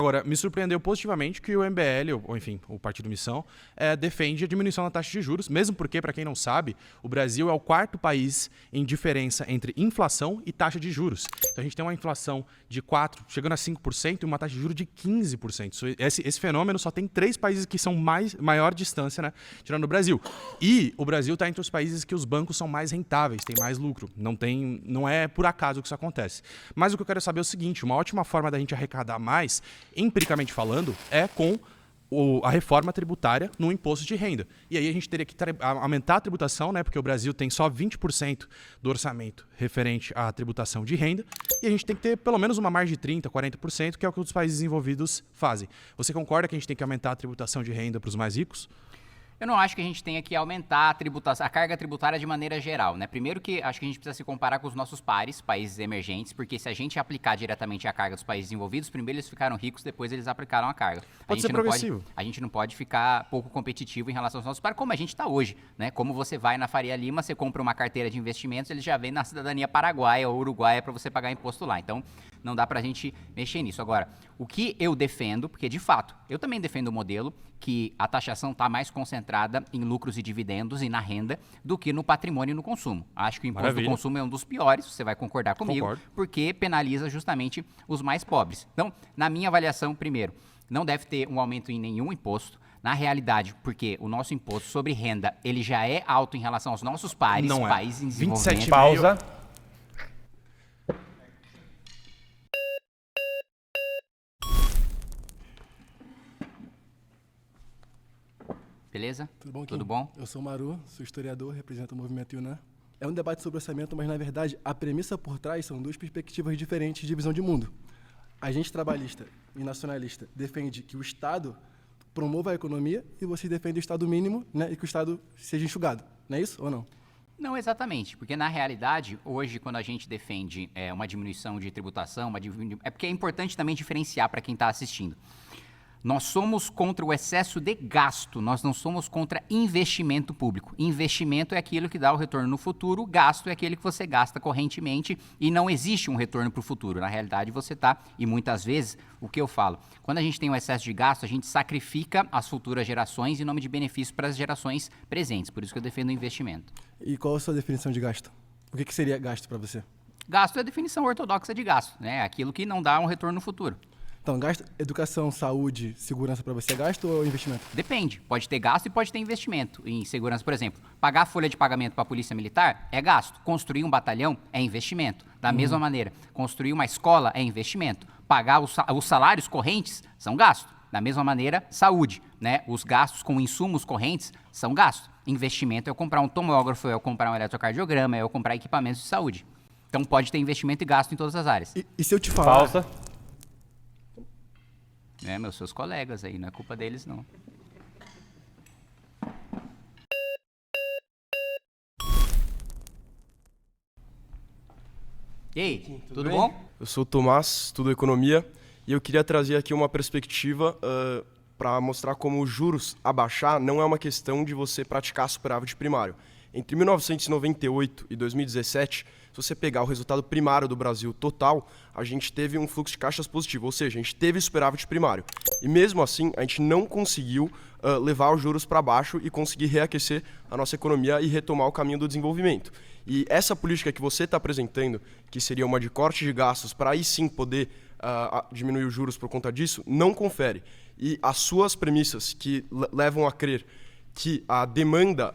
Agora, me surpreendeu positivamente que o MBL, ou enfim, o Partido Missão, defende a diminuição da taxa de juros, mesmo porque, para quem não sabe, o Brasil é o quarto país em diferença entre inflação e taxa de juros. Então a gente tem uma inflação de 4%, chegando a 5%, e uma taxa de juros de 15%. Esse fenômeno só tem 3 países que são maior distância, né, tirando o Brasil. E o Brasil está entre os países que os bancos são mais rentáveis, têm mais lucro. Não é por acaso que isso acontece. Mas o que eu quero saber é o seguinte, uma ótima forma da gente arrecadar mais, empiricamente falando, é com a reforma tributária no imposto de renda. E aí a gente teria que aumentar a tributação, né, porque o Brasil tem só 20% do orçamento referente à tributação de renda, e a gente tem que ter pelo menos uma margem de 30%, 40%, que é o que os países desenvolvidos fazem. Você concorda que a gente tem que aumentar a tributação de renda para os mais ricos? Eu não acho que a gente tenha que aumentar a carga tributária de maneira geral, né? Primeiro que acho que a gente precisa se comparar com os nossos pares, países emergentes, porque se a gente aplicar diretamente a carga dos países desenvolvidos, primeiro eles ficaram ricos, depois eles aplicaram a carga. Pode ser progressivo. A gente não pode ficar pouco competitivo em relação aos nossos pares, como a gente está hoje, né? Como você vai na Faria Lima, você compra uma carteira de investimentos, eles já vêm na cidadania paraguaia ou uruguaia para você pagar imposto lá. Então, não dá pra gente mexer nisso. Agora, o que eu defendo, porque de fato, eu também defendo o modelo que a taxação está mais concentrada em lucros e dividendos e na renda do que no patrimônio e no consumo. Acho que o imposto do consumo é um dos piores, você vai concordar comigo, porque penaliza justamente os mais pobres. Então, na minha avaliação, primeiro, não deve ter um aumento em nenhum imposto. Na realidade, porque o nosso imposto sobre renda, ele já é alto em relação aos nossos pares, países em desenvolvimento. 27,5. Pausa. Beleza? Tudo bom, Kim? Tudo bom? Eu sou o Maru, sou historiador, represento o movimento Yunnan. É um debate sobre orçamento, mas na verdade a premissa por trás são duas perspectivas diferentes de visão de mundo. A gente trabalhista e nacionalista defende que o Estado promova a economia e você defende o Estado mínimo, né, e que o Estado seja enxugado. Não é isso ou não? Não exatamente, porque na realidade, hoje, quando a gente defende uma diminuição de tributação, é porque é importante também diferenciar para quem está assistindo. Nós somos contra o excesso de gasto, nós não somos contra investimento público. Investimento é aquilo que dá o retorno no futuro, gasto é aquele que você gasta correntemente e não existe um retorno para o futuro. Na realidade, você está, e muitas vezes, o que eu falo, quando a gente tem um excesso de gasto, a gente sacrifica as futuras gerações em nome de benefício para as gerações presentes. Por isso que eu defendo o investimento. E qual a sua definição de gasto? O que seria gasto para você? Gasto é a definição ortodoxa de gasto, né? Aquilo que não dá um retorno no futuro. Então, gasto, educação, saúde, segurança para você é gasto ou investimento? Depende. Pode ter gasto e pode ter investimento em segurança. Por exemplo, pagar a folha de pagamento para a polícia militar é gasto. Construir um batalhão é investimento. Da mesma maneira, construir uma escola é investimento. Pagar os salários correntes são gasto. Da mesma maneira, saúde, né? Os gastos com insumos correntes são gasto. Investimento é eu comprar um tomógrafo, é eu comprar um eletrocardiograma, é eu comprar equipamentos de saúde. Então pode ter investimento e gasto em todas as áreas. E se eu te falar... Pausa. Meus seus colegas aí, não é culpa deles, não. E aí, tudo bom? Eu sou o Tomás, estudo economia, e eu queria trazer aqui uma perspectiva para mostrar como os juros abaixar não é uma questão de você praticar superávit primário. Entre 1998 e 2017, se você pegar o resultado primário do Brasil total, a gente teve um fluxo de caixas positivo, ou seja, a gente teve superávit primário. E mesmo assim, a gente não conseguiu levar os juros para baixo e conseguir reaquecer a nossa economia e retomar o caminho do desenvolvimento. E essa política que você está apresentando, que seria uma de corte de gastos, para aí sim poder diminuir os juros por conta disso, não confere. E as suas premissas que levam a crer que a demanda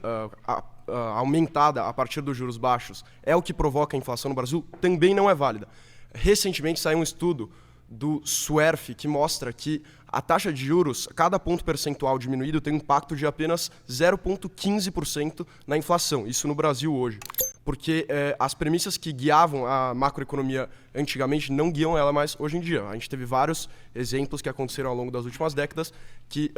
aumentada a partir dos juros baixos é o que provoca a inflação no Brasil, também não é válida. Recentemente saiu um estudo do SUERF que mostra que a taxa de juros, cada ponto percentual diminuído tem um impacto de apenas 0,15% na inflação, isso no Brasil hoje. Porque as premissas que guiavam a macroeconomia antigamente não guiam ela mais hoje em dia. A gente teve vários exemplos que aconteceram ao longo das últimas décadas que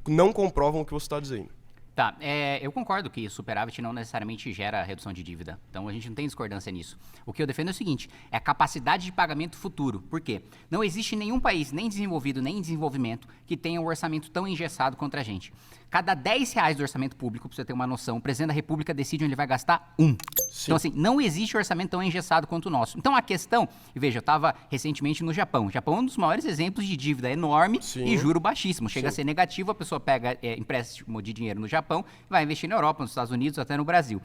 não comprovam o que você está dizendo. Tá, eu concordo que superávit não necessariamente gera redução de dívida. Então a gente não tem discordância nisso. O que eu defendo é o seguinte: é a capacidade de pagamento futuro. Por quê? Não existe nenhum país, nem desenvolvido, nem em desenvolvimento, que tenha um orçamento tão engessado contra a gente. Cada R$10 do orçamento público, para você ter uma noção, o presidente da República decide onde ele vai gastar um. Sim. Então, assim, não existe orçamento tão engessado quanto o nosso. Então, a questão... E veja, eu estava recentemente no Japão. O Japão é um dos maiores exemplos de dívida enorme Sim. e juro baixíssimo. Chega Sim. a ser negativo, a pessoa pega empréstimo de dinheiro no Japão, vai investir na Europa, nos Estados Unidos, até no Brasil.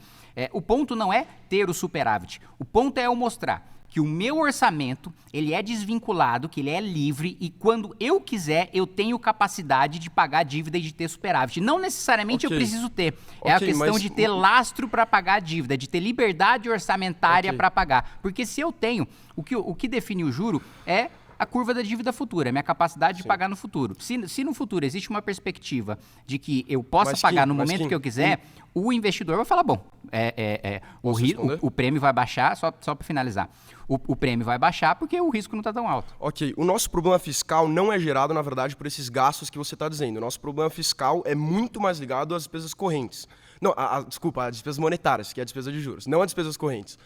O ponto não é ter o superávit. O ponto é eu mostrar que o meu orçamento, ele é desvinculado, que ele é livre e quando eu quiser, eu tenho capacidade de pagar a dívida e de ter superávit. Não necessariamente Ok. eu preciso ter. É a Ok, questão mas de ter lastro para pagar a dívida, de ter liberdade orçamentária Ok. para pagar. Porque se eu tenho, o que define o juro é a curva da dívida futura, a minha capacidade de pagar no futuro. Se no futuro existe uma perspectiva de que eu possa Mas, pagar Kim, no mas, momento Kim, que eu quiser, o investidor vai falar, bom, Posso responder? o prêmio vai baixar, só para finalizar, o prêmio vai baixar porque o risco não está tão alto. Ok, o nosso problema fiscal não é gerado, na verdade, por esses gastos que você está dizendo. O nosso problema fiscal é muito mais ligado às despesas correntes. Não, desculpa, às despesas monetárias, que é a despesa de juros, não às despesas correntes.